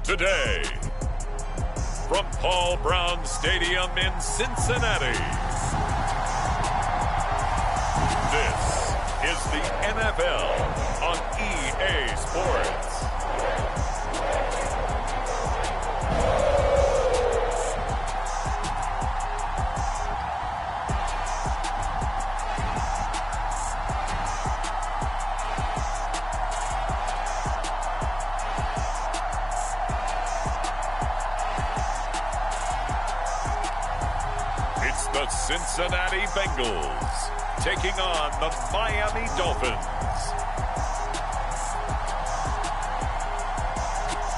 Today, from Paul Brown Stadium in Cincinnati, this is the NFL on EA Sports. The Cincinnati Bengals taking on the Miami Dolphins.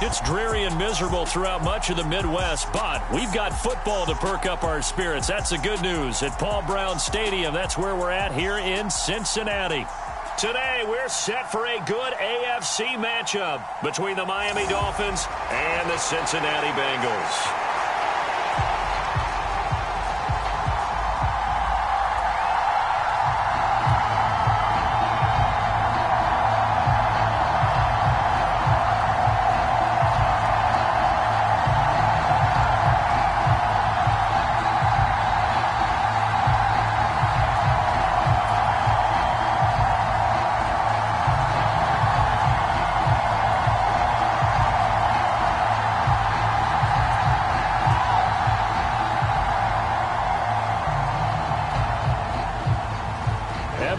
It's dreary and miserable throughout much of the Midwest, but we've got football to perk up our spirits. That's the good news at Paul Brown Stadium. That's where we're at here in Cincinnati. Today, we're set for a good AFC matchup between the Miami Dolphins and the Cincinnati Bengals.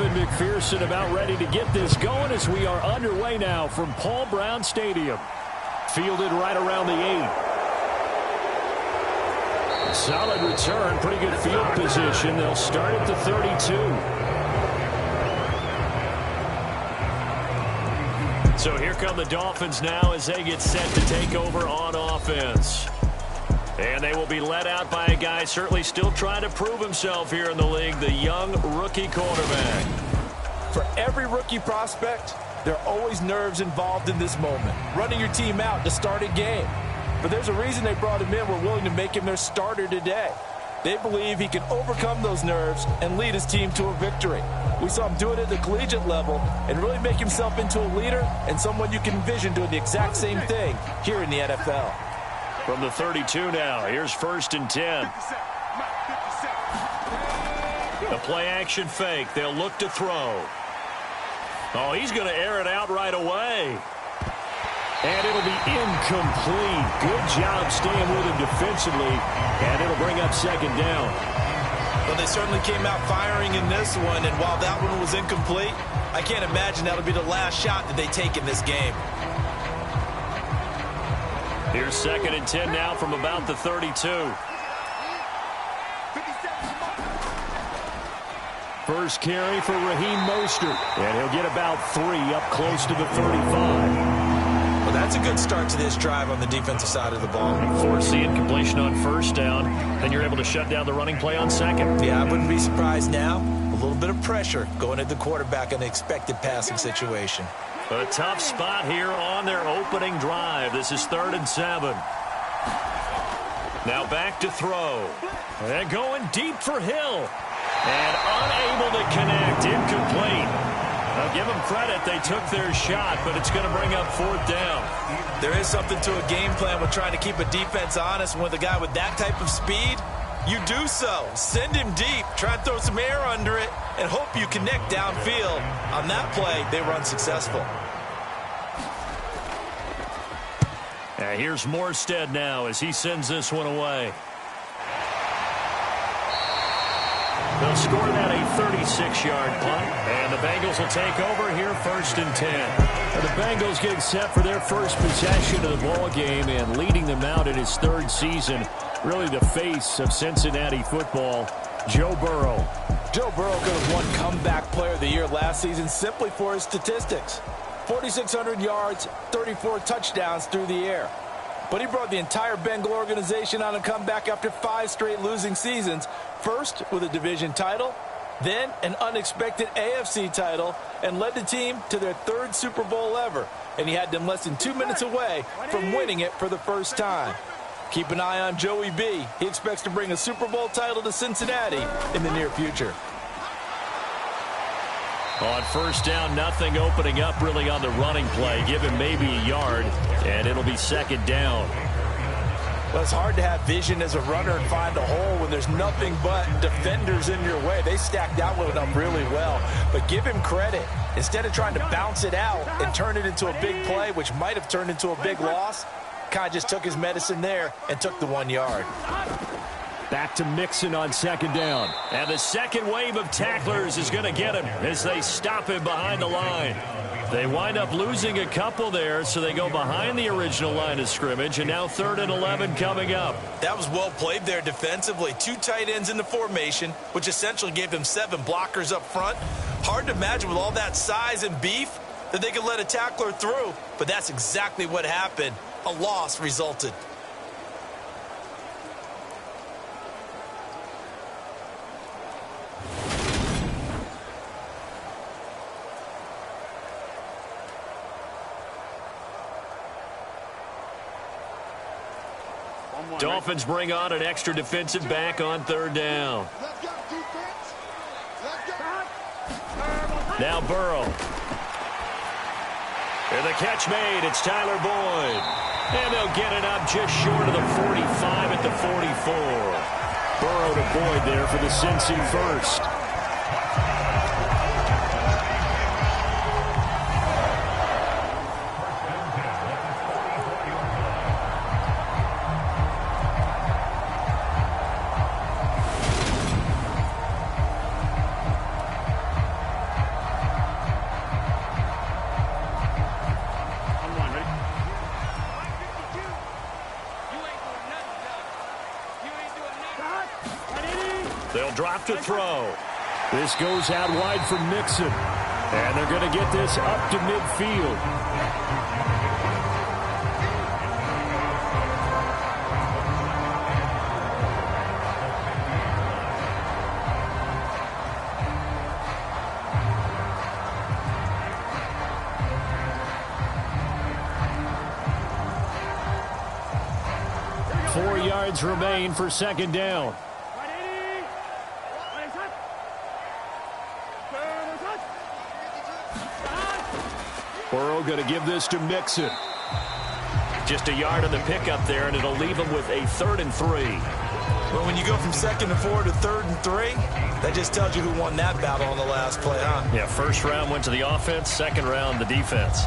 McPherson about ready to get this going as we are underway now from Paul Brown Stadium. Fielded right around the 8. Solid return, pretty good field position. They'll start at the 32. So here come the Dolphins now as they get set to take over on offense. And they will be led out by a guy certainly still trying to prove himself here in the league, the young rookie quarterback. For every rookie prospect, there are always nerves involved in this moment. Running your team out to start a game. But there's a reason they brought him in. We're willing to make him their starter today. They believe he can overcome those nerves and lead his team to a victory. We saw him do it at the collegiate level and really make himself into a leader and someone you can envision doing the exact same thing here in the NFL. From the 32 now, here's 1st and 10. A play-action fake. They'll look to throw. Oh, he's going to air it out right away. And it'll be incomplete. Good job staying with him defensively. And it'll bring up 2nd down. Well, they certainly came out firing in this one. And while that one was incomplete, I can't imagine that'll be the last shot that they take in this game. Here's 2nd and 10 now from about the 32. First carry for Raheem Mostert. And he'll get about 3 up close to the 35. Well, that's a good start to this drive on the defensive side of the ball. Force the incompletion on 1st down. Then you're able to shut down the running play on 2nd. Yeah, I wouldn't be surprised now. A little bit of pressure going at the quarterback in the expected passing situation. A tough spot here on their opening drive. This is 3rd and 7. Now back to throw. And going deep for Hill. And unable to connect. Incomplete. I'll give them credit. They took their shot, but it's going to bring up 4th down. There is something to a game plan with trying to keep a defense honest. With a guy with that type of speed, you do so. Send him deep. Try and throw some air under it and hope you connect downfield. On that play, they were unsuccessful. Here's Morstead now as he sends this one away. They'll score that a 36-yard punt, and the Bengals will take over here 1st and 10. And the Bengals getting set for their first possession of the ball game and leading them out in his 3rd season. Really the face of Cincinnati football, Joe Burrow. Joe Burrow could have won Comeback Player of the Year last season simply for his statistics. 4,600 yards, 34 touchdowns through the air. But he brought the entire Bengal organization on a comeback after 5 straight losing seasons. First with a division title, then an unexpected AFC title, and led the team to their 3rd Super Bowl ever. And he had them less than 2 minutes away from winning it for the first time. Keep an eye on Joey B. He expects to bring a Super Bowl title to Cincinnati in the near future. On first down, nothing opening up really on the running play. Give him maybe a yard, and it'll be second down. Well, it's hard to have vision as a runner and find a hole when there's nothing but defenders in your way. They stacked that one up really well. But give him credit. Instead of trying to bounce it out and turn it into a big play, which might have turned into a big loss, kind of just took his medicine there and took the 1 yard. Back to Mixon on second down. And the second wave of tacklers is going to get him as they stop him behind the line. They wind up losing a couple there, so they go behind the original line of scrimmage, and now 3rd and 11 coming up. That was well played there defensively. 2 tight ends in the formation, which essentially gave them 7 blockers up front. Hard to imagine with all that size and beef that they could let a tackler through, but that's exactly what happened. A loss resulted. Dolphins bring on an extra defensive back on 3rd down. Now Burrow. And the catch made. It's Tyler Boyd. And they'll get it up just short of the 45 at the 44. Burrow to Boyd there for the Cincy first. They'll drop to throw. This goes out wide for Mixon. And they're going to get this up to midfield. Four yards remain for second down. Burrow going to give this to Mixon. Just a yard on the pickup there, and it'll leave him with a 3rd and 3. Well, when you go from 2nd and 4 to 3rd and 3, that just tells you who won that battle on the last play, huh? Yeah, first round went to the offense, second round the defense.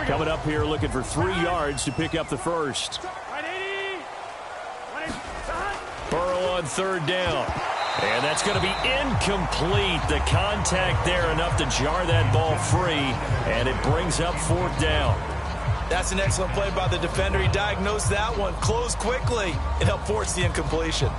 Coming up here looking for 3 yards to pick up the first. Burrow on 3rd down. And that's going to be incomplete. The contact there enough to jar that ball free, and it brings up 4th down. That's an excellent play by the defender. He diagnosed that one, closed quickly, and helped force the incompletion.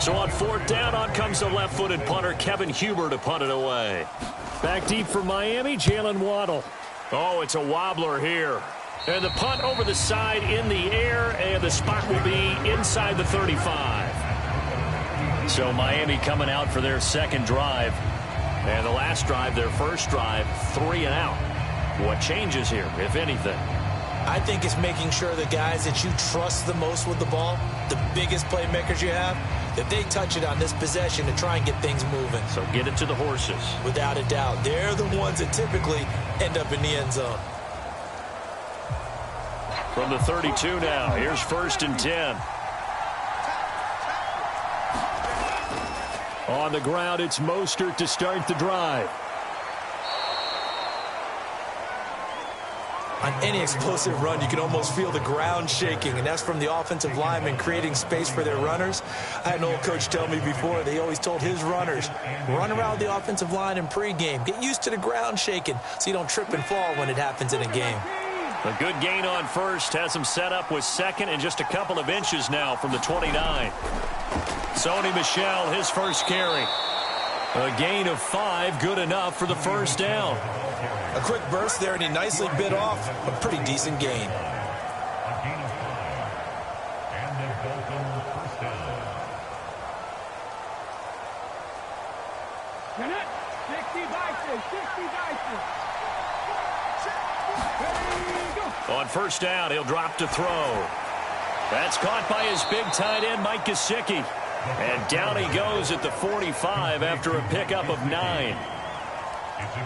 So on 4th down, on comes the left-footed punter, Kevin Huber, to punt it away. Back deep for Miami, Jalen Waddle. Oh, it's a wobbler here. And the punt over the side in the air, and the spot will be inside the 35. So Miami coming out for their second drive. And the last drive, their first drive, 3 and out. What changes here, if anything? I think it's making sure the guys that you trust the most with the ball, the biggest playmakers you have, that they touch it on this possession to try and get things moving. So get it to the horses. Without a doubt. They're the ones that typically end up in the end zone. From the 32 now, here's 1st and 10. On the ground, it's Mostert to start the drive. On any explosive run, you can almost feel the ground shaking, and that's from the offensive linemen creating space for their runners. I had an old coach tell me before, they always told his runners, run around the offensive line in pregame. Get used to the ground shaking so you don't trip and fall when it happens in a game. A good gain on first, has him set up with second and just a couple of inches now from the 29. Sony Michel, his first carry. A gain of 5, good enough for the first down. A quick burst there, and he nicely bit off a pretty decent gain. On first down, he'll drop to throw. That's caught by his big tight end, Mike Gesicki. And down he goes at the 45 after a pickup of 9.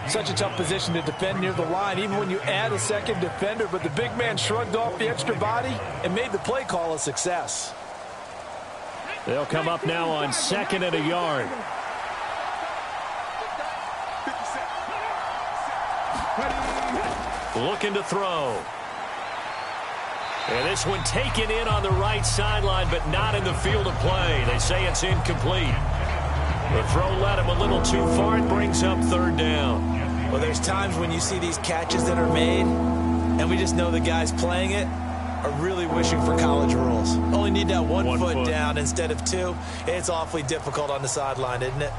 Such a tough position to defend near the line, even when you add a second defender, but the big man shrugged off the extra body and made the play call a success. They'll come up now on 2nd and a yard. Looking to throw. And this one taken in on the right sideline, but not in the field of play. They say it's incomplete. The throw led him a little too far. It brings up 3rd down. Well, there's times when you see these catches that are made, and we just know the guys playing it are really wishing for college rules. Only need that one foot down instead of 2. It's awfully difficult on the sideline, isn't it?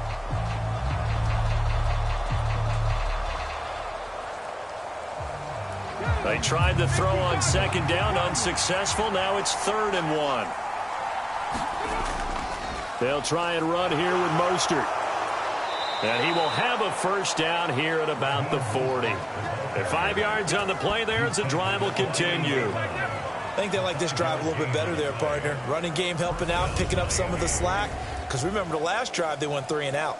They tried the throw on 2nd down, unsuccessful. Now it's 3rd and 1. They'll try and run here with Mostert. And he will have a first down here at about the 40. At 5 yards on the play there as the drive will continue. I think they like this drive a little bit better there, partner. Running game helping out, picking up some of the slack. Because remember the last drive, they went 3 and out.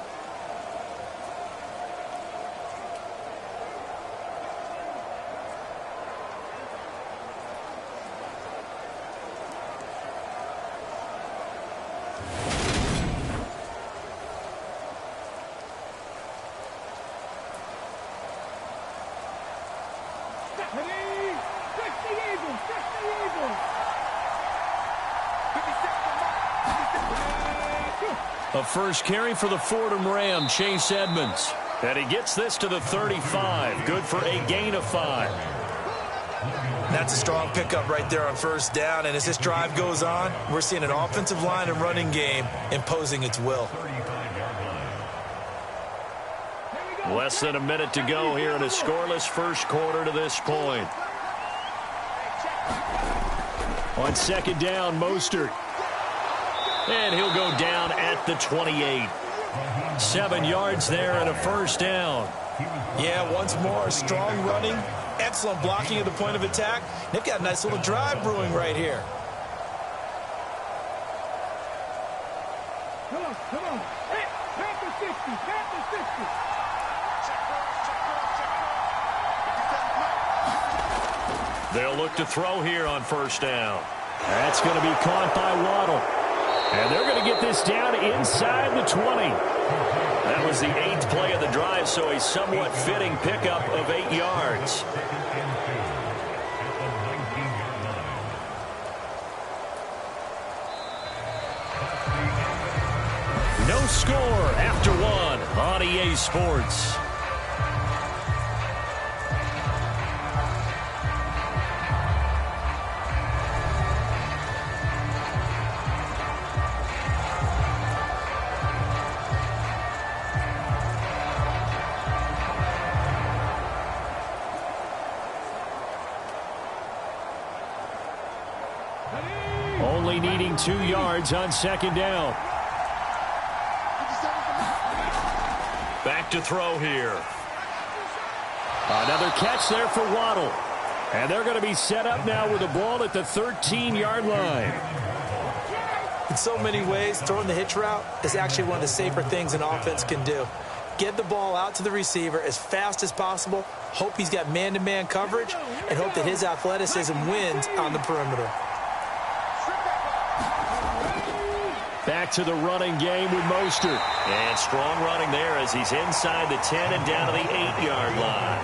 A first carry for the Fordham Ram, Chase Edmonds. And he gets this to the 35. Good for a gain of 5. That's a strong pickup right there on first down. And as this drive goes on, we're seeing an offensive line and running game imposing its will. Less than a minute to go here in a scoreless first quarter to this point. On 2nd down, Mostert. And he'll go down at the 28. 7 yards there and a first down. Yeah, once more, strong running, excellent blocking at the point of attack. They've got a nice little drive brewing right here. Come on. Hey, back to 60, back to 60. They'll look to throw here on first down. That's going to be caught by Waddle. And they're going to get this down inside the 20. That was the 8th play of the drive, so a somewhat fitting pickup of 8 yards. No score after 1 on EA Sports. Only needing 2 yards on 2nd down. Back to throw here. Another catch there for Waddle. And they're going to be set up now with the ball at the 13-yard line. In so many ways, throwing the hitch route is actually one of the safer things an offense can do. Get the ball out to the receiver as fast as possible, hope he's got man-to-man coverage, and hope that his athleticism wins on the perimeter. Back to the running game with Mostert. And strong running there as he's inside the 10 and down to the 8-yard line.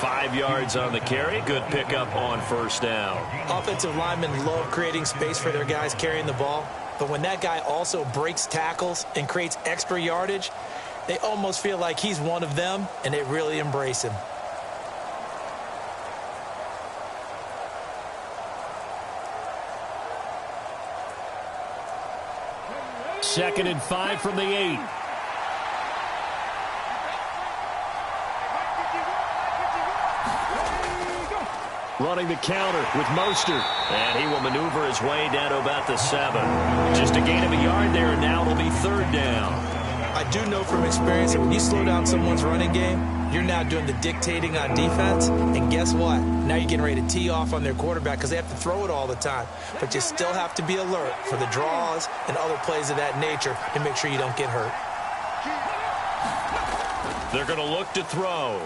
5 yards on the carry. Good pickup on first down. Offensive linemen love creating space for their guys carrying the ball. But when that guy also breaks tackles and creates extra yardage, they almost feel like he's one of them, and they really embrace him. Second and 5 from the 8. Running the counter with Mostert. And he will maneuver his way down to about the 7. Just a gain of a yard there, and now it'll be 3rd down. I I do know from experience that when you slow down someone's running game, you're now doing the dictating on defense, and guess what? Now you're getting ready to tee off on their quarterback because they have to throw it all the time. But you still have to be alert for the draws and other plays of that nature to make sure you don't get hurt. They're going to look to throw.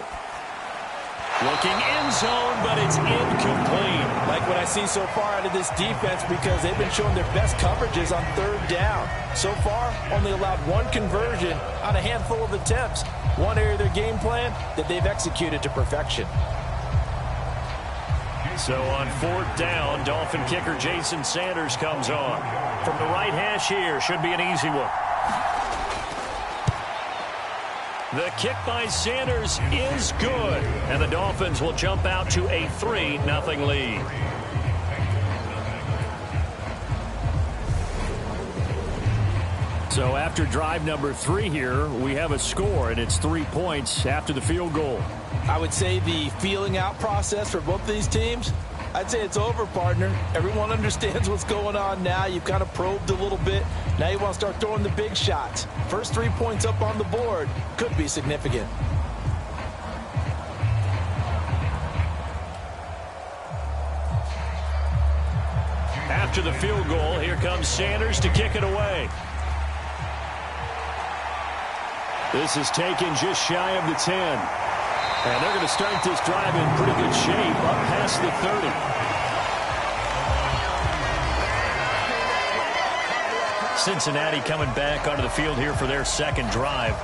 Looking end zone, but it's incomplete. Like what I see so far out of this defense, because they've been showing their best coverages on third down. So far, only allowed one conversion on a handful of attempts. One area of their game plan that they've executed to perfection. So on fourth down, Dolphin kicker Jason Sanders comes on. From the right hash here, should be an easy one. The kick by Sanders is good, and the Dolphins will jump out to a 3-0 lead. So after drive number 3 here, we have a score, and it's 3 points after the field goal. I would say the feeling out process for both these teams, I'd say it's over, partner. Everyone understands what's going on now. You've kind of probed a little bit. Now you want to start throwing the big shots. First 3 points up on the board could be significant. After the field goal, here comes Sanders to kick it away. This is taken just shy of the 10. And they're going to start this drive in pretty good shape, up past the 30. Cincinnati coming back onto the field here for their second drive.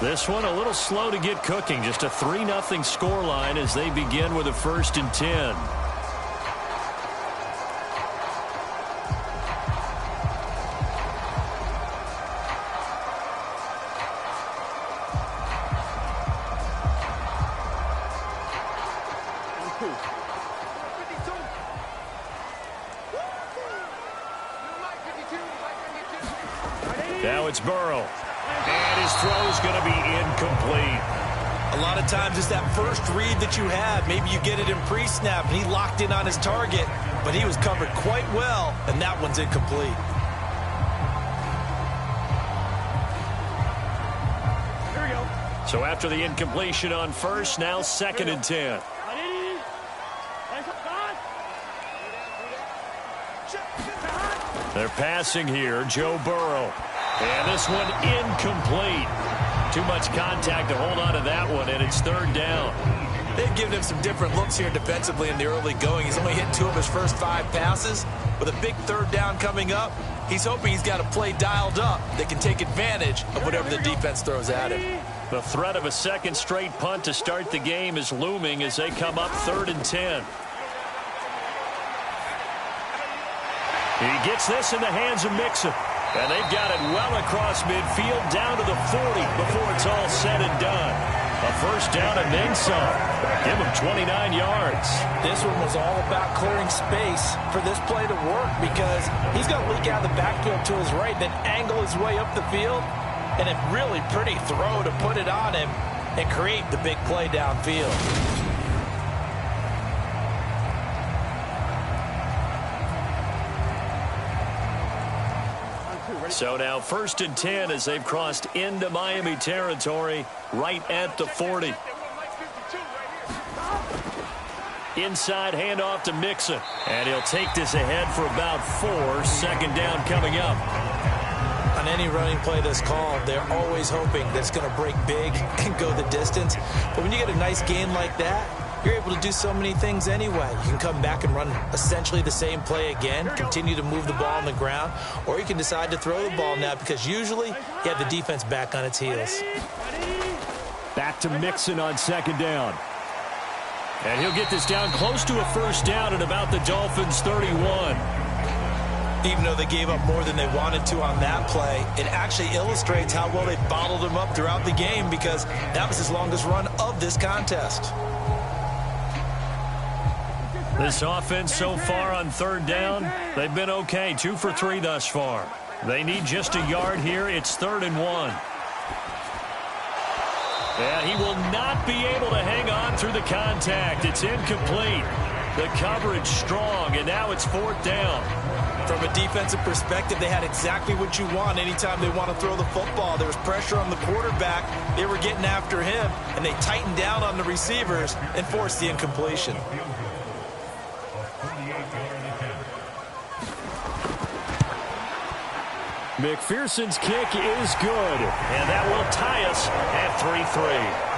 This one a little slow to get cooking. Just a 3-0 scoreline as they begin with a 1st and 10. Now it's Burrow. And his throw is going to be incomplete. A lot of times it's that first read that you have. Maybe you get it in pre-snap, and he locked in on his target, but he was covered quite well, and that one's incomplete. Here we go. So after the incompletion on first, now 2nd and 10. They're passing here, Joe Burrow. And this one incomplete. Too much contact to hold on to that one, and it's 3rd down. They've given him some different looks here defensively in the early going. He's only hit 2 of his first 5 passes. With a big 3rd down coming up, he's hoping he's got a play dialed up that can take advantage of whatever the defense throws at him. The threat of a second straight punt to start the game is looming as they come up 3rd and 10. He gets this in the hands of Mixon. And they've got it well across midfield down to the 40 before it's all said and done. A 1st down and then some. Give him 29 yards. This one was all about clearing space for this play to work because he's going to leak out of the backfield to his right, then angle his way up the field, and a really pretty throw to put it on him and create the big play downfield. So now 1st and 10 as they've crossed into Miami territory right at the 40. Inside handoff to Mixon. And he'll take this ahead for about 4. 2nd down coming up. On any running play that's called, they're always hoping that it's going to break big and go the distance. But when you get a nice gain like that, you're able to do so many things anyway. You can come back and run essentially the same play again, continue to move the ball on the ground, or you can decide to throw the ball now because usually you have the defense back on its heels. Back to Mixon on 2nd down. And he'll get this down close to a 1st down at about the Dolphins' 31. Even though they gave up more than they wanted to on that play, it actually illustrates how well they bottled him up throughout the game because that was his longest run of this contest. This offense so far on 3rd down, they've been okay. 2 for 3 thus far. They need just a yard here. It's 3rd and 1. And he will not be able to hang on through the contact. It's incomplete. The coverage strong, and now it's 4th down. From a defensive perspective, they had exactly what you want anytime they want to throw the football. There was pressure on the quarterback. They were getting after him, and they tightened down on the receivers and forced the incompletion. McPherson's kick is good, and that will tie us at 3-3.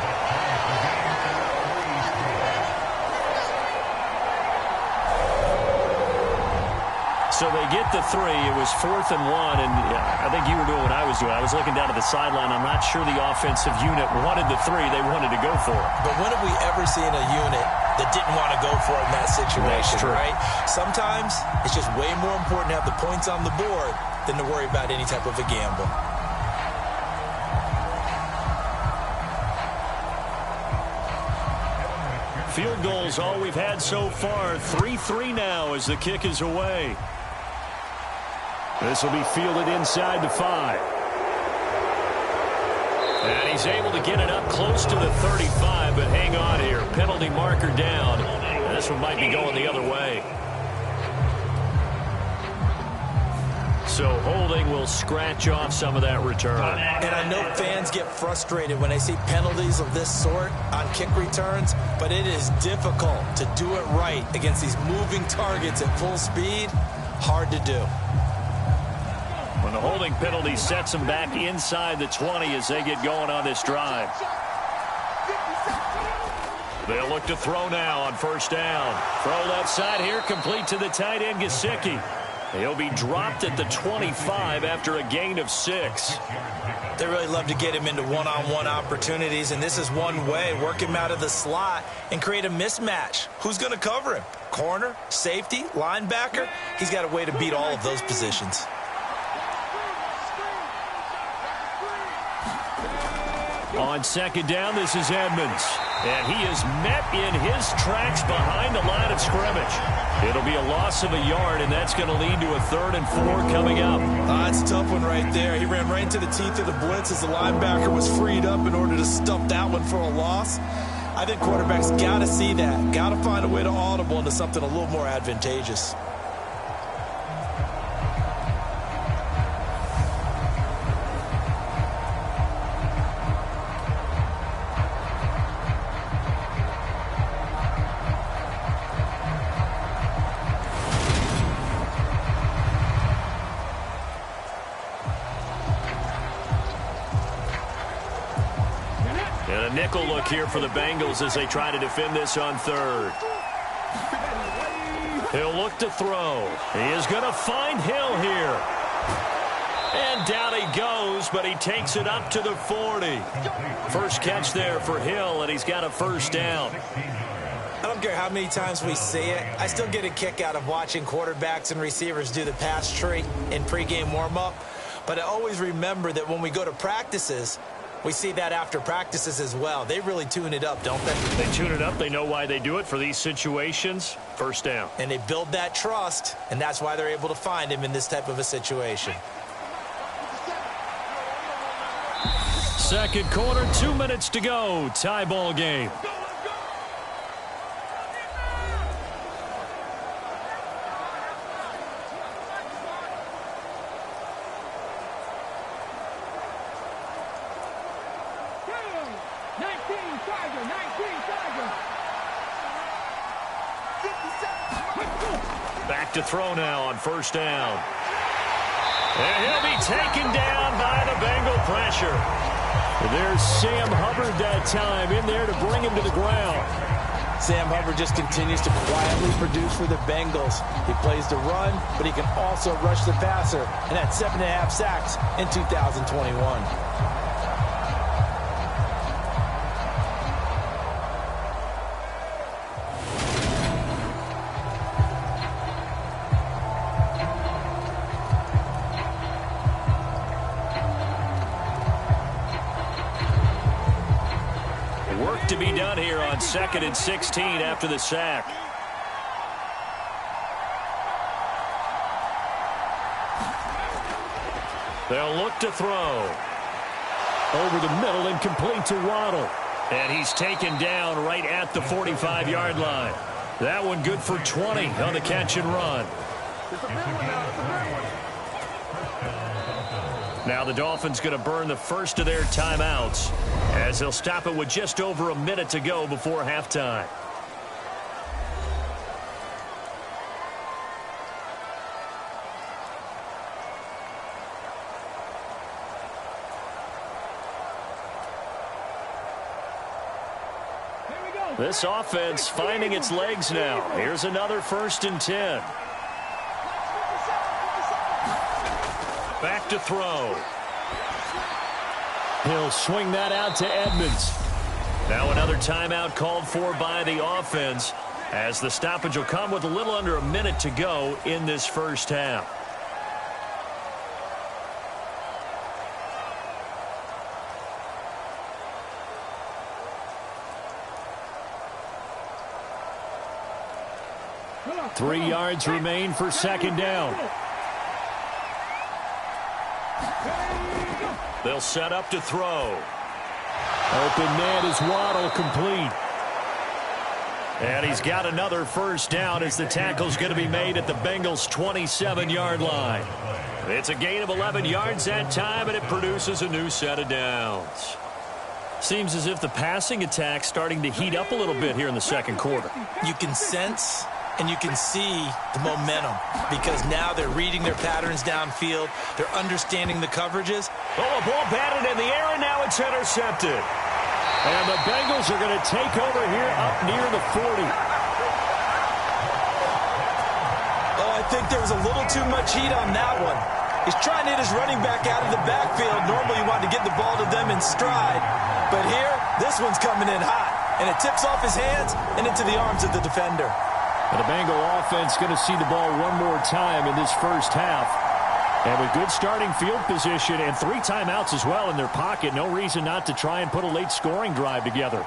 So they get the 3. It was 4th and 1, and I think you were doing what I was doing. I was looking down at the sideline. I'm not sure the offensive unit wanted the 3. They wanted to go for it. But when have we ever seen a unit that didn't want to go for it in that situation, right? Sometimes it's just way more important to have the points on the board than to worry about any type of a gamble. Field goals all we've had so far. 3-3 now as the kick is away. This will be fielded inside the 5. And he's able to get it up close to the 35, but hang on here. Penalty marker down. And this one might be going the other way. So holding will scratch off some of that return. And I know fans get frustrated when they see penalties of this sort on kick returns, but it is difficult to do it right against these moving targets at full speed. Hard to do. When the holding penalty sets them back inside the 20 as they get going on this drive. They'll look to throw now on first down. Throw left side here, complete to the tight end, Gesicki. He'll be dropped at the 25 after a gain of 6. They really love to get him into one-on-one opportunities, and this is one way. Work him out of the slot and create a mismatch. Who's going to cover him? Corner, safety, linebacker? He's got a way to beat all of those positions. On second down, this is Edmonds. And he is met in his tracks behind the line of scrimmage. It'll be a loss of a yard, and that's going to lead to a 3rd and 4 coming up. That's a tough one right there. He ran right into the teeth of the blitz as the linebacker was freed up in order to stuff that one for a loss. I think quarterbacks got to see that. Got to find a way to audible into something a little more advantageous. And a nickel look here for the Bengals as they try to defend this on 3rd. He'll look to throw. He is going to find Hill here. And down he goes, but he takes it up to the 40. First catch there for Hill, and he's got a 1st down. I don't care how many times we see it. I still get a kick out of watching quarterbacks and receivers do the pass tree in pregame warm-up. But I always remember that when we go to practices, we see that after practices as well. They really tune it up, don't they? They tune it up. They know why they do it for these situations. 1st down. And they build that trust, and that's why they're able to find him in this type of a situation. Second quarter, 2 minutes to go. Tie ball game. Back to throw now on 1st down. And he'll be taken down by the Bengal pressure. There's Sam Hubbard that time in there to bring him to the ground. Sam Hubbard just continues to quietly produce for the Bengals. He plays the run, but he can also rush the passer, and had 7.5 sacks in 2021. Work to be done here on 2nd and 16 after the sack. They'll look to throw. Over the middle and complete to Waddle. And he's taken down right at the 45-yard line. That one good for 20 on the catch and run. It's a big one now. It's a big one. Now the Dolphins going to burn the first of their timeouts as they'll stop it with just over a minute to go before halftime. This offense finding its legs now. Here's another 1st and 10. Back to throw. He'll swing that out to Edmonds. Now another timeout called for by the offense as the stoppage will come with a little under a minute to go in this first half. Three yards remain for 2nd down. They'll set up to throw. Open man is Waddle, complete. And he's got another 1st down as the tackle's going to be made at the Bengals' 27-yard line. It's a gain of 11 yards that time, and it produces a new set of downs. Seems as if the passing attack's starting to heat up a little bit here in the 2nd quarter. You can sense and you can see the momentum because now they're reading their patterns downfield. They're understanding the coverages. Oh, a ball batted in the air, and now it's intercepted. And the Bengals are going to take over here up near the 40. Oh, I think there was a little too much heat on that one. He's trying to hit his running back out of the backfield. Normally you want to get the ball to them in stride. But here, this one's coming in hot. And it tips off his hands and into the arms of the defender. And the Bengal offense going to see the ball one more time in this first half. And with good starting field position and 3 timeouts as well in their pocket, no reason not to try and put a late scoring drive together.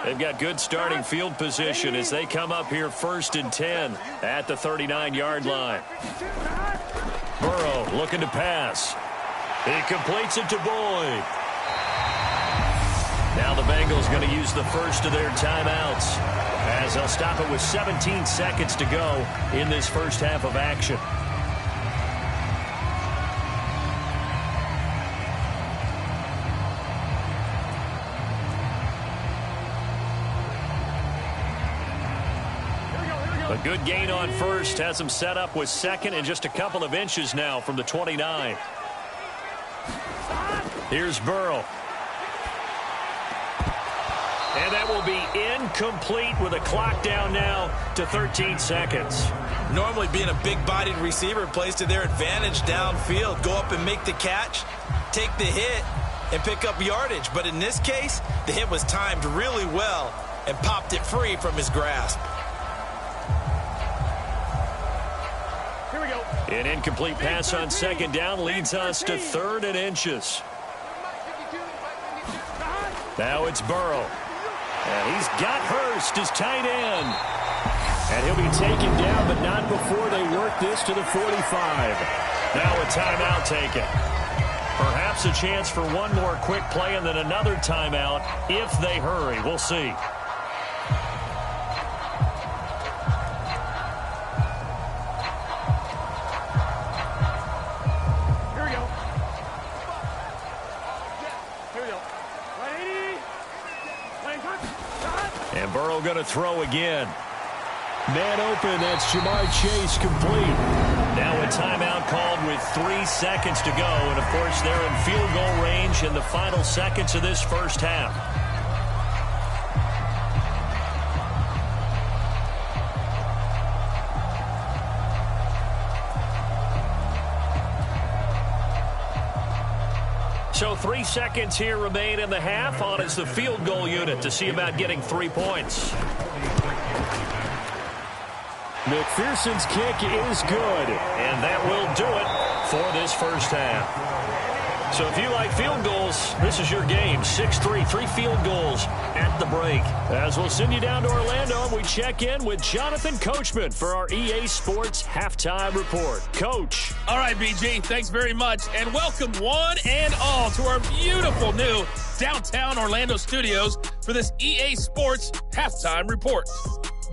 They've got good starting field position as they come up here 1st and 10 at the 39-yard line. Burrow looking to pass. He completes it to Boyd. Now the Bengals going to use the first of their timeouts as they'll stop it with 17 seconds to go in this first half of action. A good gain on first has them set up with 2nd and just a couple of inches now from the 29. Here's Burrow. And that will be incomplete with a clock down now to 13 seconds. Normally being a big-bodied receiver plays to their advantage downfield. Go up and make the catch, take the hit, and pick up yardage. But in this case, the hit was timed really well and popped it free from his grasp. An incomplete pass on 2nd down leads us to 3rd and inches. Now it's Burrow. And he's got Hurst as tight end. And he'll be taken down, but not before they work this to the 45. Now a timeout taken. Perhaps a chance for one more quick play and then another timeout if they hurry. We'll see. And Burrow going to throw again. Man open, that's Jamar Chase, complete. Now a timeout called with 3 seconds to go. And, of course, they're in field goal range in the final seconds of this first half. So 3 seconds here remain in the half. On is the field goal unit to see about getting 3 points. McPherson's kick is good, and that will do it for this first half. So if you like field goals, this is your game. 6-3, 3 field goals at the break. As we'll send you down to Orlando, and we check in with Jonathan Coachman for our EA Sports Halftime Report. Coach. All right, BG, thanks very much. And welcome one and all to our beautiful new downtown Orlando studios for this EA Sports Halftime Report.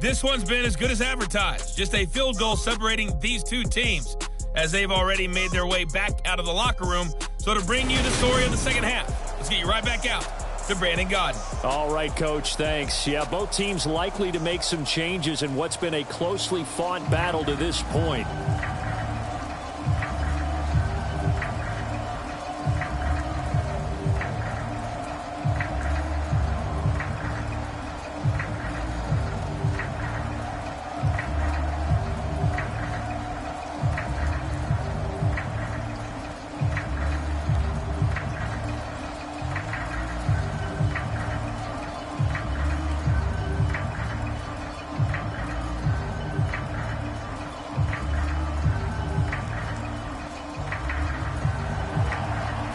This one's been as good as advertised. Just a field goal separating these two teams, as they've already made their way back out of the locker room. So to bring you the story of the second half, let's get you right back out to Brandon Godden. All right, Coach, thanks. Yeah, both teams likely to make some changes in what's been a closely fought battle to this point.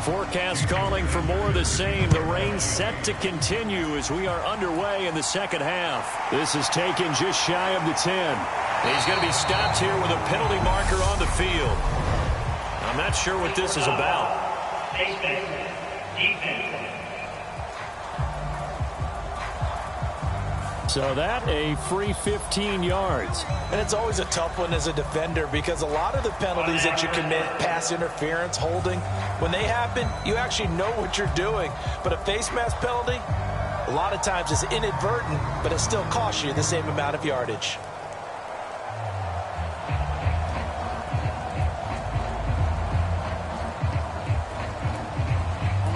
Forecast calling for more of the same. The rain set to continue as we are underway in the second half. This is taken just shy of the 10. He's going to be stopped here with a penalty marker on the field. I'm not sure what this is about. So that a free 15 yards. And it's always a tough one as a defender because a lot of the penalties that you commit, pass interference, holding, when they happen, you actually know what you're doing. But a face mask penalty, a lot of times it's inadvertent, but it still costs you the same amount of yardage.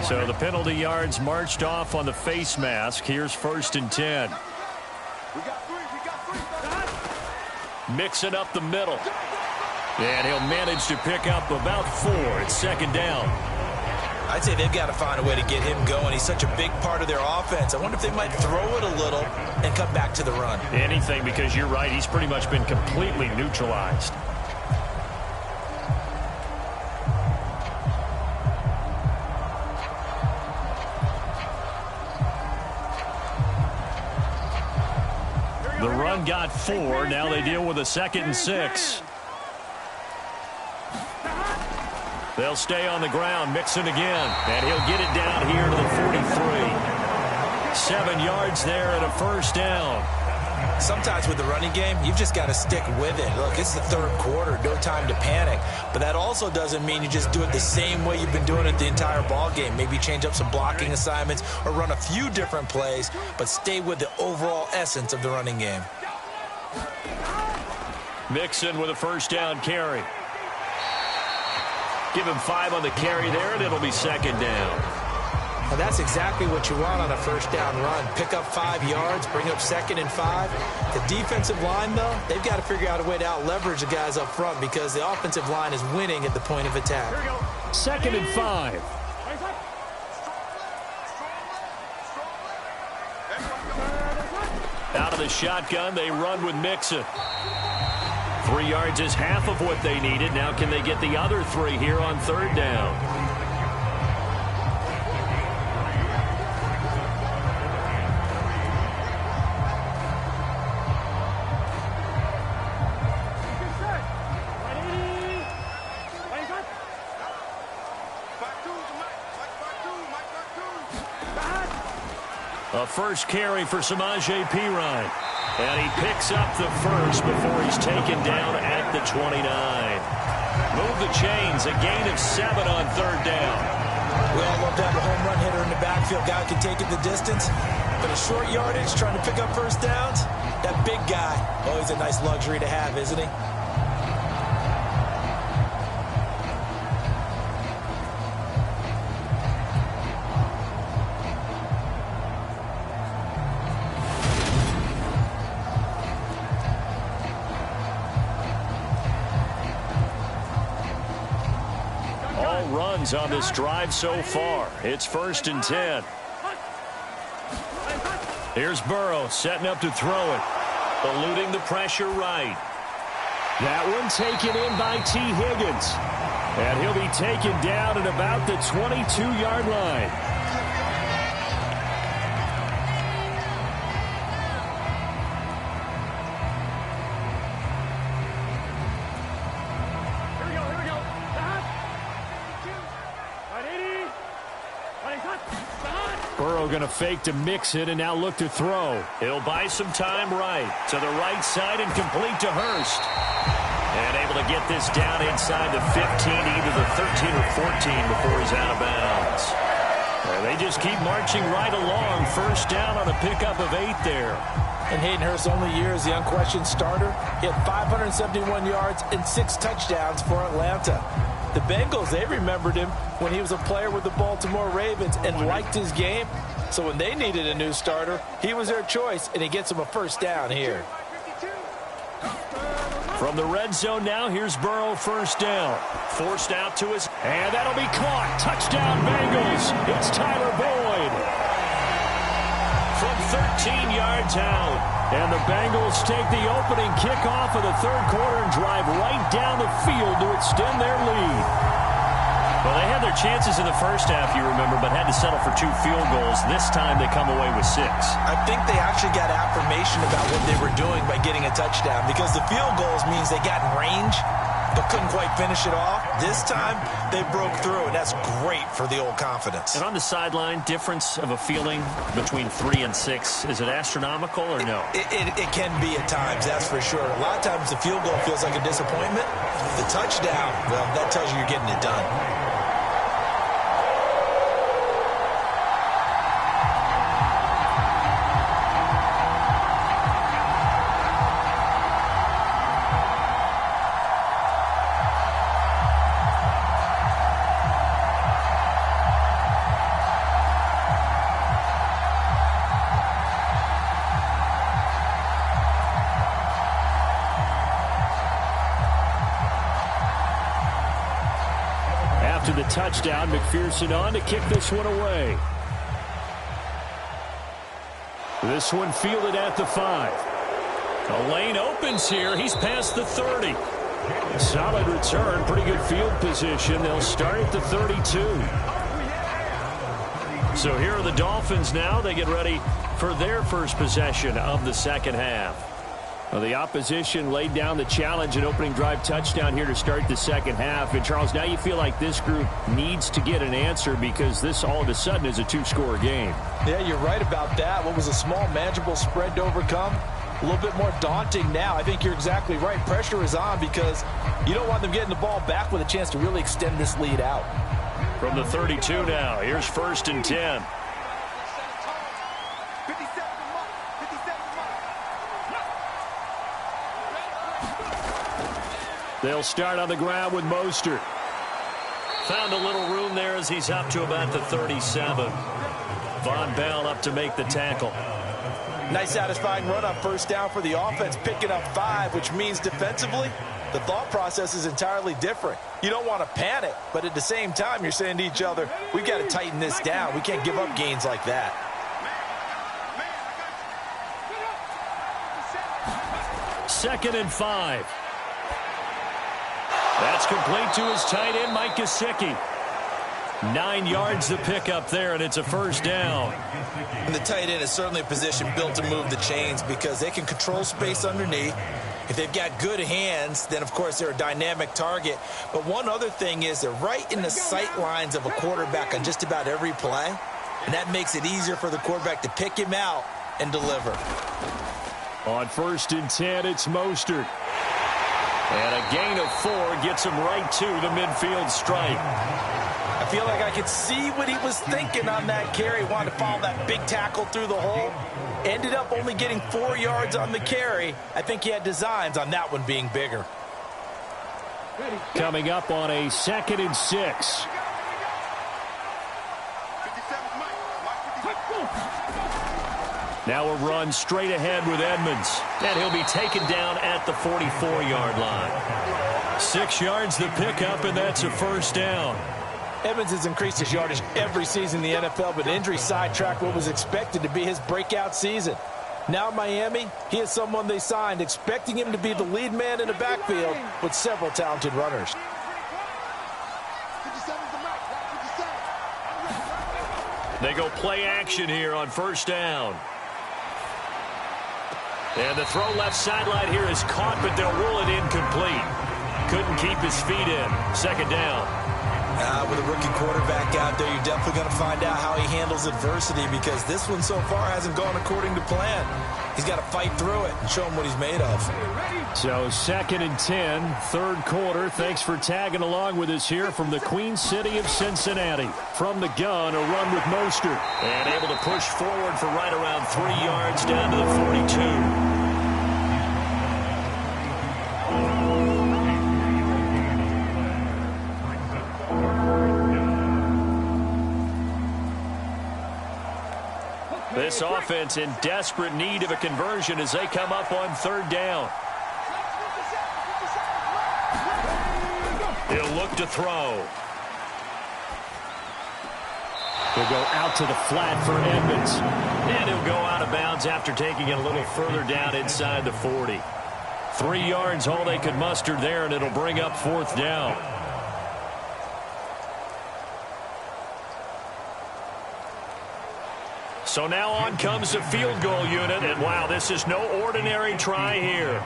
So the penalty yards marched off on the face mask. Here's 1st and 10. Mixing up the middle. And he'll manage to pick up about 4 at 2nd down. I'd say they've got to find a way to get him going. He's such a big part of their offense. I wonder if they might throw it a little and come back to the run. Anything, because you're right. He's pretty much been completely neutralized. The run got 4. Now they deal with a 2nd and 6. They'll stay on the ground, Mixon again, and he'll get it down here to the 43. 7 yards there and a 1st down. Sometimes with the running game, you've just got to stick with it. Look, it's the 3rd quarter, no time to panic. But that also doesn't mean you just do it the same way you've been doing it the entire ball game. Maybe change up some blocking assignments or run a few different plays, but stay with the overall essence of the running game. Mixon with a 1st down carry. Give him 5 on the carry there, and it'll be 2nd down. And that's exactly what you want on a 1st down run. Pick up 5 yards, bring up 2nd and 5. The defensive line, though, they've got to figure out a way to out-leverage the guys up front because the offensive line is winning at the point of attack. 2nd and 5. Out of the shotgun, they run with Mixon. 3 yards is half of what they needed. Now can they get the other 3 here on 3rd down? A 1st carry for Samaje Perine. And he picks up the 1st before he's taken down at the 29. Move the chains, a gain of 7 on 3rd down. We all love to have a home run hitter in the backfield. Guy can take it the distance. But a short yardage, trying to pick up 1st downs, that big guy, always a nice luxury to have, isn't he? Runs on this drive so far. It's 1st and 10. Here's Burrow setting up to throw it. Eluding the pressure right. That one taken in by T. Higgins. And he'll be taken down at about the 22-yard line. Burrow going to fake to mix it and now look to throw. He'll buy some time right to the right side and complete to Hurst. And able to get this down inside the 15, either the 13 or 14 before he's out of bounds. And they just keep marching right along. First down on a pickup of 8 there. And Hayden Hurst's only year as the unquestioned starter, he had 571 yards and 6 touchdowns for Atlanta. The Bengals, they remembered him when he was a player with the Baltimore Ravens and liked his game. So when they needed a new starter, he was their choice, and he gets them a first down here. From the red zone now, here's Burrow, first down. Forced out to his, and that'll be caught. Touchdown Bengals. It's Tyler Boyd. From 13 yards out. And the Bengals take the opening kickoff of the third quarter and drive right down the field to extend their lead. Well, they had their chances in the first half, you remember, but had to settle for 2 field goals. This time they come away with 6. I think they actually got affirmation about what they were doing by getting a touchdown, because the field goals means they got in range but couldn't quite finish it off. This time they broke through, and that's great for the old confidence. And on the sideline, difference of a feeling between 3 and 6, is it astronomical or no? It can be at times, that's for sure. A lot of times the field goal feels like a disappointment. The touchdown, well, that tells you you're getting it done. The touchdown, McPherson on to kick this one away. This one fielded at the 5. A lane opens here. He's past the 30. Solid return, pretty good field position. They'll start at the 32. So here are the Dolphins now. They get ready for their first possession of the second half. Well, the opposition laid down the challenge, an opening drive touchdown here to start the second half. And, Charles, now you feel like this group needs to get an answer because this all of a sudden is a 2-score game. Yeah, you're right about that. What was a small, manageable spread to overcome, a little bit more daunting now. I think you're exactly right. Pressure is on because you don't want them getting the ball back with a chance to really extend this lead out. From the 32 now, here's 1st and 10. They'll start on the ground with Mostert. Found a little room there as he's up to about the 37. Von Bell up to make the tackle. Nice satisfying run on first down for the offense, picking up 5, which means defensively, the thought process is entirely different. You don't want to panic, but at the same time, you're saying to each other, we've got to tighten this down. We can't give up gains like that. Second and 5. That's complete to his tight end, Mike Gesicki. 9 yards to pick up there, and it's a first down. And the tight end is certainly a position built to move the chains because they can control space underneath. If they've got good hands, then, of course, they're a dynamic target. But one other thing is they're right in the sight lines of a quarterback on just about every play, and that makes it easier for the quarterback to pick him out and deliver. On 1st and 10, it's Mostert. And a gain of 4 gets him right to the midfield stripe. I feel like I could see what he was thinking on that carry. Wanted to follow that big tackle through the hole. Ended up only getting 4 yards on the carry. I think he had designs on that one being bigger. Coming up on a 2nd and 6. Now a run straight ahead with Edmonds. And he'll be taken down at the 44-yard line. 6 yards the pickup, and that's a first down. Edmonds has increased his yardage every season in the NFL, but injury sidetracked what was expected to be his breakout season. Now Miami, he is someone they signed, expecting him to be the lead man in the backfield with several talented runners. They go play action here on first down. And the throw left sideline here is caught, but they'll rule it incomplete. Couldn't keep his feet in. Second down. With a rookie quarterback out there, you're definitely going to find out how he handles adversity, because this one so far hasn't gone according to plan. He's got to fight through it and show him what he's made of. So 2nd and 10, third quarter. Thanks for tagging along with us here from the Queen City of Cincinnati. From the gun, a run with Mostert. And able to push forward for right around 3 yards down to the 42. This offense in desperate need of a conversion as they come up on third down. He'll look to throw. He'll go out to the flat for Edmonds. And he'll go out of bounds after taking it a little further down inside the 40. 3 yards, all they could muster there, and it'll bring up fourth down. So now on comes the field goal unit, and wow, this is no ordinary try here.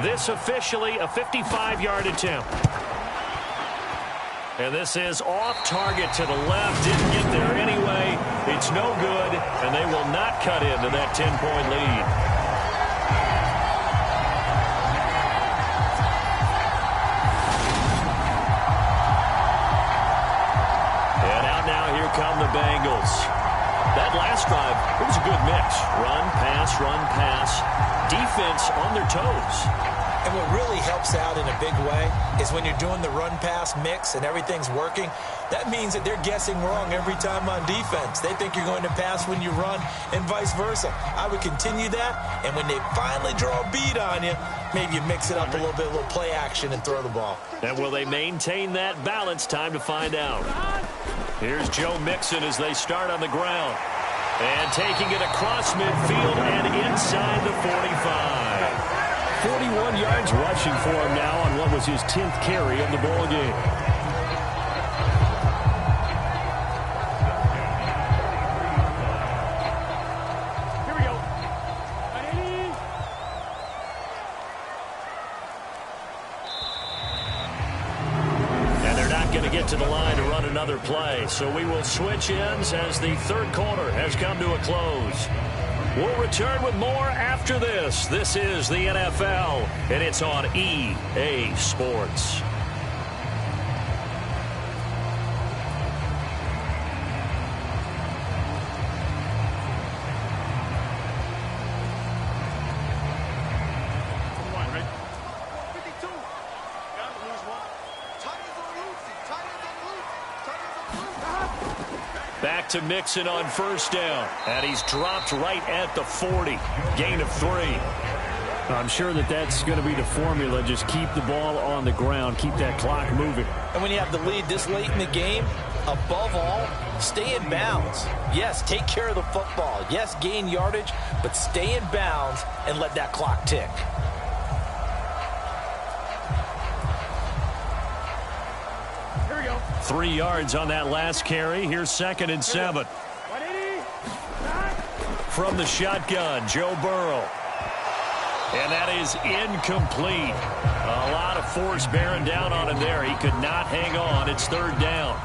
This officially a 55-yard attempt. And this is off target to the left. Didn't get there anyway. It's no good, and they will not cut into that 10-point lead. And out now, here come the Bengals. That last drive, it was a good mix. Run, pass, defense on their toes. And what really helps out in a big way is when you're doing the run-pass mix and everything's working, that means that they're guessing wrong every time on defense. They think you're going to pass when you run and vice versa. I would continue that, and when they finally draw a bead on you, maybe you mix it up a little bit, a little play action, and throw the ball. And will they maintain that balance? Time to find out. Here's Joe Mixon as they start on the ground. And taking it across midfield and inside the 45. 41 yards rushing for him now on what was his 10th carry of the ball game. Here we go. And they're not going to get to the line to run another play. So we will switch ends as the third quarter has come to a close. We'll return with more after this. This is the NFL, and it's on EA Sports. Back to Mixon on first down, and he's dropped right at the 40. Gain of 3. I'm sure that that's going to be the formula. Just keep the ball on the ground, keep that clock moving. And when you have the lead this late in the game, above all, stay in bounds. Yes, take care of the football. Yes, gain yardage, but stay in bounds and let that clock tick. 3 yards on that last carry. Here's 2nd and 7. From the shotgun, Joe Burrow. And that is incomplete. A lot of force bearing down on him there. He could not hang on. It's third down.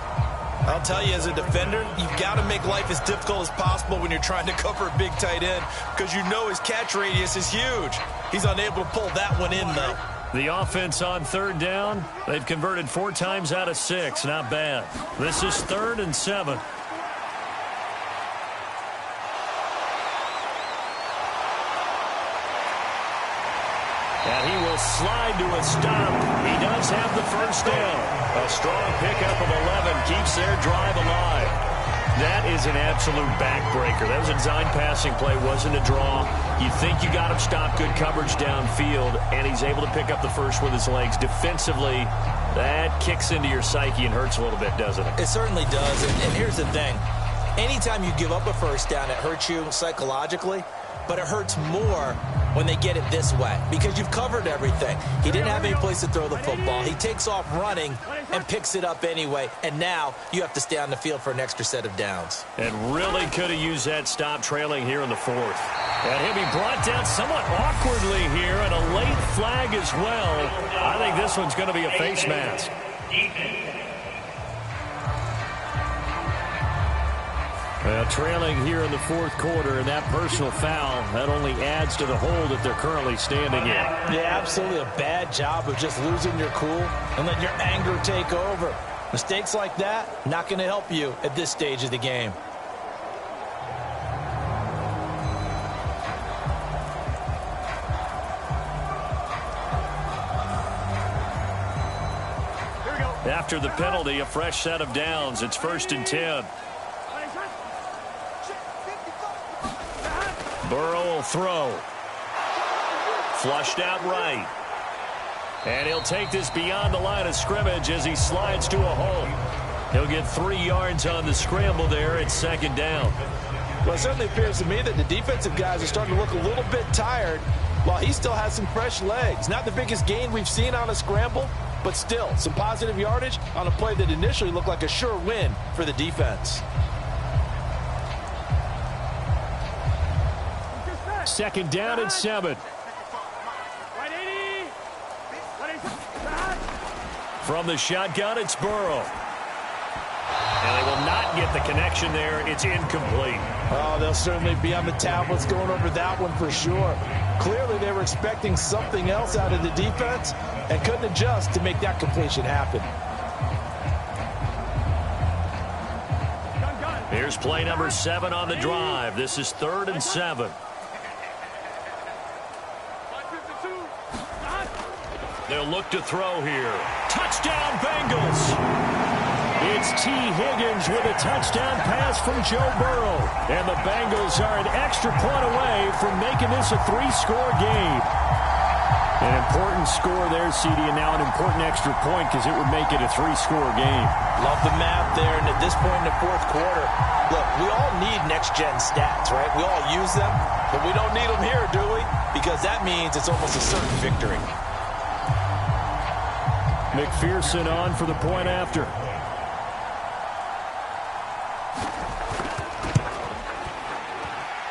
I'll tell you, as a defender, you've got to make life as difficult as possible when you're trying to cover a big tight end, because you know his catch radius is huge. He's unable to pull that one in, though. The offense on third down, they've converted 4 times out of 6. Not bad. This is 3rd and 7. And he will slide to a stop. He does have the first down. A strong pickup of 11 keeps their drive alive. That is an absolute backbreaker. That was a design passing play, wasn't a draw. You think you got him stopped, good coverage downfield, and he's able to pick up the first with his legs. Defensively, that kicks into your psyche and hurts a little bit, doesn't it? It certainly does, and here's the thing. Anytime you give up a first down, it hurts you psychologically, but it hurts more when they get it this way because you've covered everything. He didn't have any place to throw the football. He takes off running and picks it up anyway, and now you have to stay on the field for an extra set of downs. And really could have used that stop trailing here in the fourth. And he'll be brought down somewhat awkwardly here, and a late flag as well. I think this one's going to be a face mask. Trailing here in the fourth quarter, and that personal foul, that only adds to the hole that they're currently standing in. Yeah, absolutely a bad job of just losing your cool and letting your anger take over. Mistakes like that, not going to help you at this stage of the game. After the penalty, a fresh set of downs. It's 1st and 10. Burrow will throw. Flushed out right. And he'll take this beyond the line of scrimmage as he slides to a hole. He'll get 3 yards on the scramble there. It's 2nd down. Well, it certainly appears to me that the defensive guys are starting to look a little bit tired while he still has some fresh legs. Not the biggest gain we've seen on a scramble, but still some positive yardage on a play that initially looked like a sure win for the defense. 2nd down and 7. From the shotgun, it's Burrow. And they will not get the connection there. It's incomplete. Oh, they'll certainly be on the tablets going over that one for sure. Clearly, they were expecting something else out of the defense and couldn't adjust to make that completion happen. Here's play number 7 on the drive. This is 3rd and 7. They'll look to throw here. Touchdown, Bengals! It's T. Higgins with a touchdown pass from Joe Burrow. And the Bengals are an extra point away from making this a 3-score game. An important score there, CD, and now an important extra point because it would make it a 3-score game. Love the math there, and at this point in the fourth quarter, look, we all need next-gen stats, right? We all use them, but we don't need them here, do we? Because that means it's almost a certain victory. McPherson on for the point after.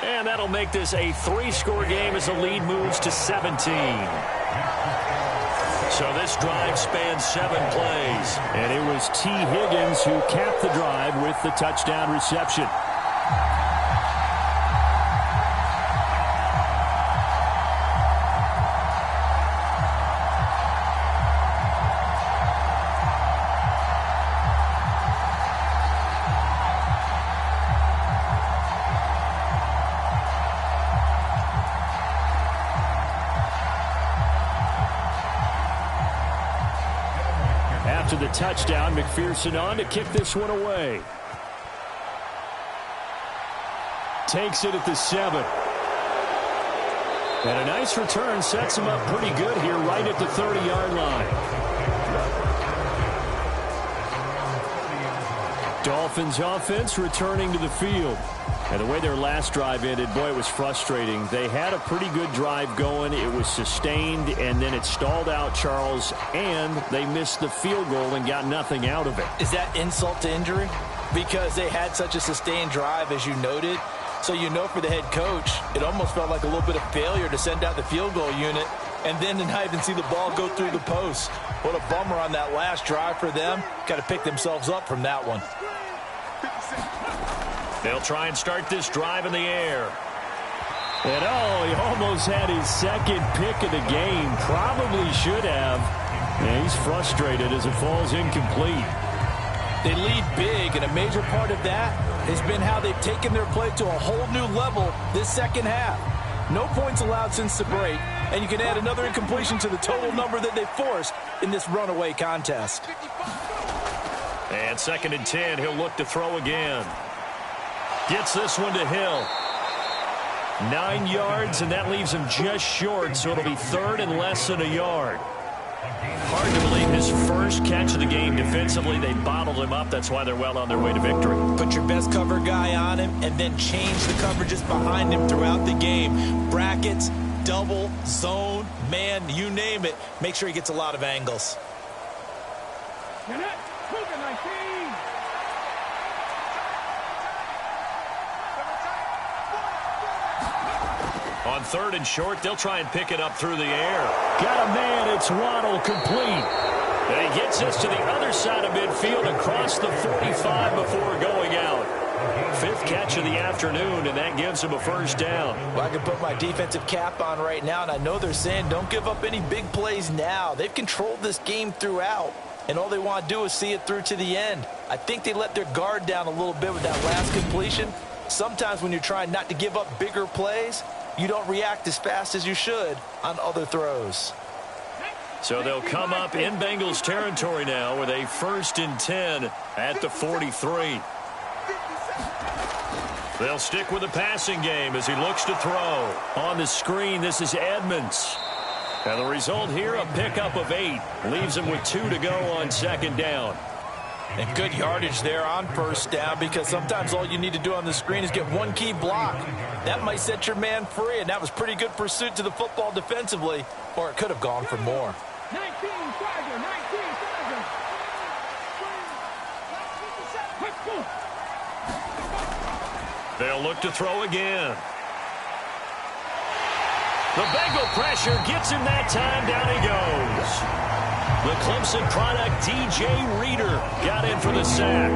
And that'll make this a 3-score game as the lead moves to 17. So this drive spans 7 plays. And it was T. Higgins who capped the drive with the touchdown reception. After the touchdown, McPherson on to kick this one away. Takes it at the 7. And a nice return sets him up pretty good here right at the 30-yard line. Dolphins offense returning to the field. And the way their last drive ended, boy, it was frustrating. They had a pretty good drive going. It was sustained, and then it stalled out, Charles, and they missed the field goal and got nothing out of it. Is that insult to injury? Because they had such a sustained drive, as you noted. So you know for the head coach, it almost felt like a little bit of failure to send out the field goal unit and then to not even see the ball go through the post. What a bummer on that last drive for them. Got to pick themselves up from that one. They'll try and start this drive in the air. And oh, he almost had his second pick of the game. Probably should have. And he's frustrated as it falls incomplete. They lead big, and a major part of that has been how they've taken their play to a whole new level this second half. No points allowed since the break, and you can add another incompletion to the total number that they forced in this runaway contest. And 2nd and 10, he'll look to throw again. Gets this one to Hill. 9 yards, and that leaves him just short, so it'll be 3rd and less than a yard. Hard to believe his first catch of the game defensively. They bottled him up. That's why they're well on their way to victory. Put your best cover guy on him and then change the coverages behind him throughout the game. Brackets, double, zone, man, you name it. Make sure he gets a lot of angles. On 3rd and short, they'll try and pick it up through the air. Got a man, it's Waddle, complete. And he gets us to the other side of midfield across the 45 before going out. 5th catch of the afternoon, and that gives him a first down. Well, I can put my defensive cap on right now, and I know they're saying don't give up any big plays now. They've controlled this game throughout, and all they want to do is see it through to the end. I think they let their guard down a little bit with that last completion. Sometimes when you're trying not to give up bigger plays, you don't react as fast as you should on other throws. So they'll come up in Bengals territory now with a 1st and 10 at the 43. They'll stick with the passing game as he looks to throw. On the screen, this is Edmonds. And the result here, a pickup of 8. Leaves him with 2 to go on 2nd down. And good yardage there on 1st down, because sometimes all you need to do on the screen is get one key block. That might set your man free, and that was pretty good pursuit to the football defensively, or it could have gone for more. 19, Tiger, 19, Tiger. They'll look to throw again. The Bengal pressure gets him that time. Down he goes. The Clemson product, DJ Reader, got in for the sack.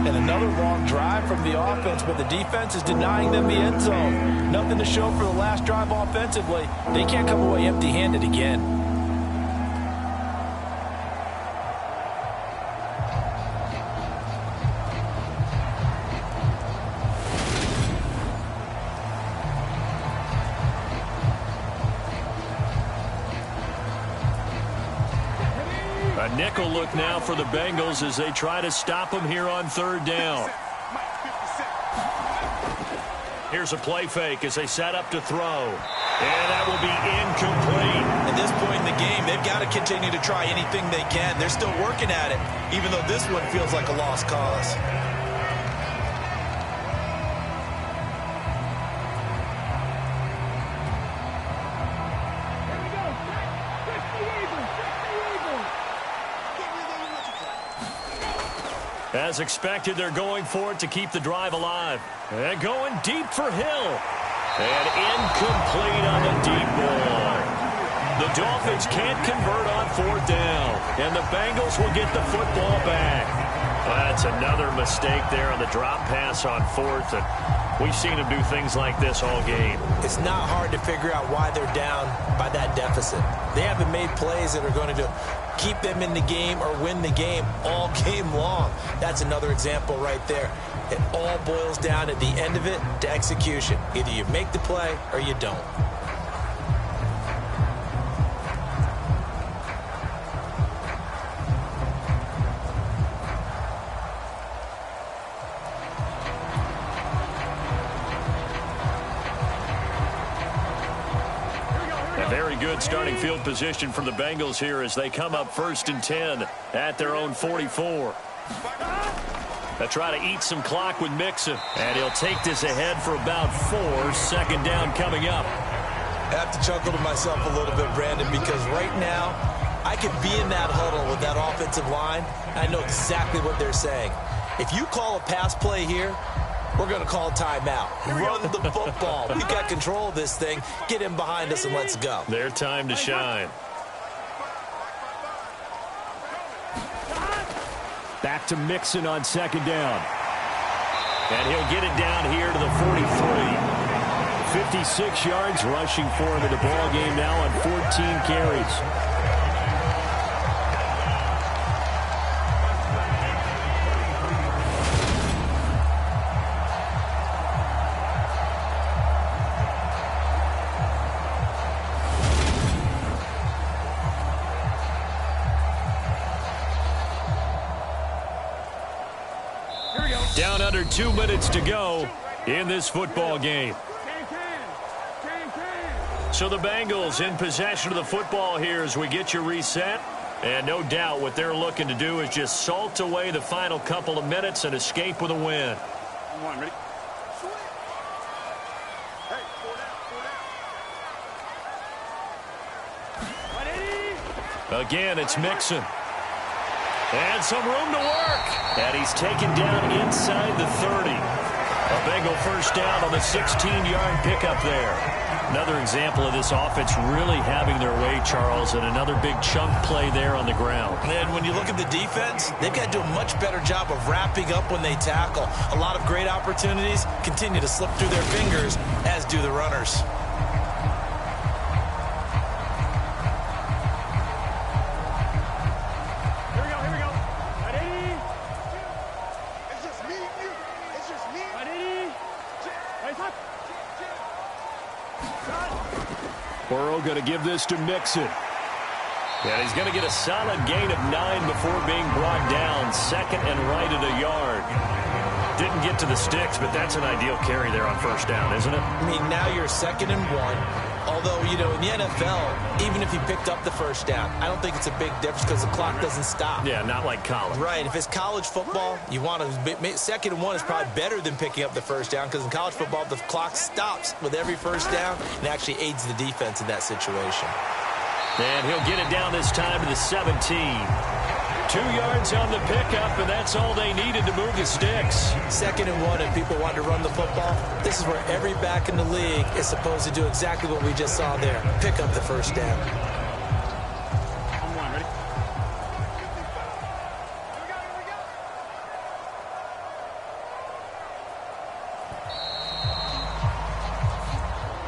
And another long drive from the offense, but the defense is denying them the end zone. Nothing to show for the last drive offensively. They can't come away empty-handed again. A nickel look now for the Bengals as they try to stop him here on 3rd down. Here's a play fake as they set up to throw. And that will be incomplete. At this point in the game, they've got to continue to try anything they can. They're still working at it, even though this one feels like a lost cause. As expected, they're going for it to keep the drive alive. And going deep for Hill. And incomplete on the deep ball. The Dolphins can't convert on 4th down. And the Bengals will get the football back. That's another mistake there on the drop pass on 4th. And we've seen them do things like this all game. It's not hard to figure out why they're down by that deficit. They haven't made plays that are going to keep them in the game or win the game all game long. That's another example right there. It all boils down at the end of it to execution. Either you make the play or you don't. Good starting field position for the Bengals here as they come up 1st and 10 at their own 44. They try to eat some clock with Mixon, and he'll take this ahead for about 4. 2nd down coming up. I have to chuckle to myself a little bit, Brandon, because right now I could be in that huddle with that offensive line, and I know exactly what they're saying. If you call a pass play here, we're going to call timeout. Run the football. We've got control of this thing. Get him behind us and let's go. Their time to shine. Back to Mixon on 2nd down. And he'll get it down here to the 43. 56 yards rushing for him in the ball game now on 14 carries. Down under 2 minutes to go in this football game. So the Bengals in possession of the football here as we get you reset. And no doubt what they're looking to do is just salt away the final couple of minutes and escape with a win. Again, it's Mixon. And some room to work. And he's taken down inside the 30. A Bengal first down on the 16-yard pickup there. Another example of this offense really having their way, Charles, and another big chunk play there on the ground. And when you look at the defense, they've got to do a much better job of wrapping up when they tackle. A lot of great opportunities continue to slip through their fingers, as do the runners. Burrow going to give this to Mixon. And he's going to get a solid gain of 9 before being brought down. Second and right at a yard. Didn't get to the sticks, but that's an ideal carry there on first down, isn't it? I mean, now you're 2nd and 1. Although, you know, in the NFL, even if you picked up the first down, I don't think it's a big difference because the clock doesn't stop. Yeah, not like college. Right. If it's college football, you want to 2nd and 1 is probably better than picking up the first down because in college football, the clock stops with every first down and actually aids the defense in that situation. And he'll get it down this time to the 17. 2 yards on the pickup, and that's all they needed to move the sticks. 2nd and 1, and people want to run the football. This is where every back in the league is supposed to do exactly what we just saw there. Pick up the first down.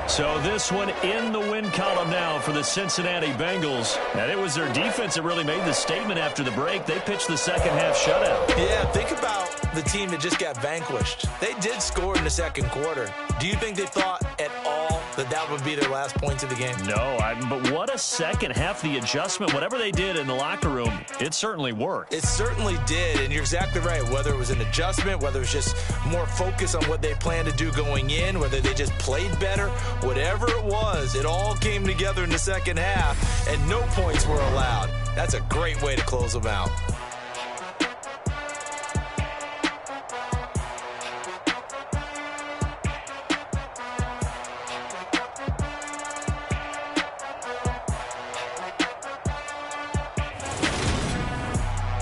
So this one in the win column now for the Cincinnati Bengals. And it was their defense that really made the statement after the break. They pitched the second half shutout. Yeah, think about the team that just got vanquished. They did score in the second quarter. Do you think they thought at all that that would be their last points of the game? No, but what a second half. The adjustment, whatever they did in the locker room, it certainly worked. It certainly did, and you're exactly right. Whether it was an adjustment, whether it was just more focus on what they planned to do going in, whether they just played better, whatever it was, it all came together in the second half, and no points were allowed. That's a great way to close them out.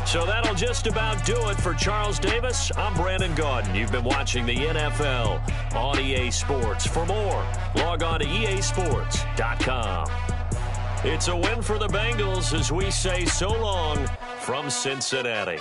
So that'll just about do it for Charles Davis. I'm Brandon Gaudin. You've been watching the NFL on EA Sports. For more, log on to easports.com. It's a win for the Bengals as we say so long from Cincinnati.